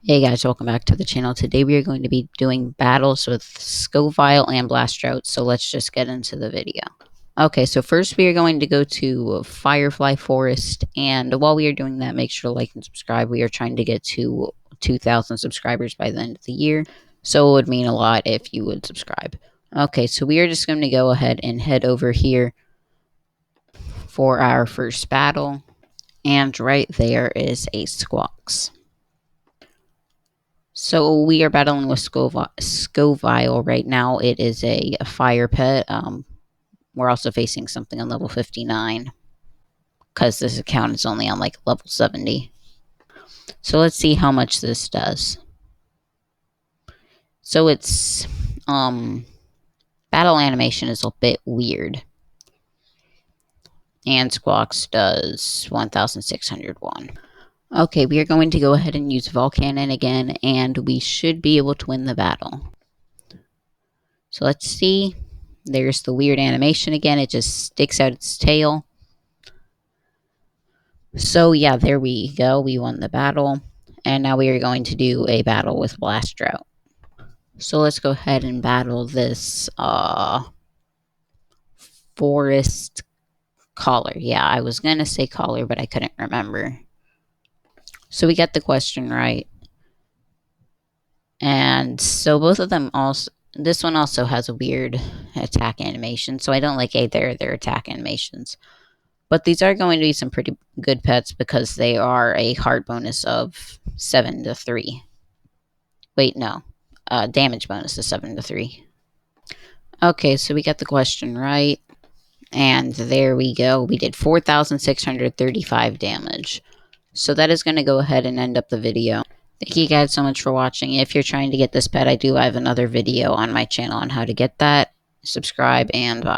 Hey guys, welcome back to the channel. Today we are going to be doing battles with Scovile and Blastrout, so let's just get into the video. Okay, so first we are going to go to Firefly Forest, and while we are doing that, make sure to like and subscribe. We are trying to get to 2,000 subscribers by the end of the year, so it would mean a lot if you would subscribe. Okay, so we are just going to go ahead and head over here for our first battle, and right there is a Squawks. So we are battling with Scovile right now. It is a fire pet. We're also facing something on level 59 because this account is only on like level 70. So let's see how much this does. So its battle animation is a bit weird. And Squawks does 1,601. Okay, we are going to go ahead and use Volcanon again, and we should be able to win the battle. So let's see. There's the weird animation again. It just sticks out its tail. So yeah, there we go. We won the battle. And now we are going to do a battle with Blastrout. So let's go ahead and battle this forest collar. Yeah, I was going to say collar, but I couldn't remember. So we got the question right. And so both of them also, this one also has a weird attack animation. So I don't like either of their attack animations. But these are going to be some pretty good pets because they are a heart bonus of 7 to 3. Wait, no. Damage bonus is 7 to 3. Okay, so we got the question right. And there we go. We did 4,635 damage. So that is going to go ahead and end up the video. Thank you guys so much for watching. If you're trying to get this pet, I do have another video on my channel on how to get that. Subscribe and bye.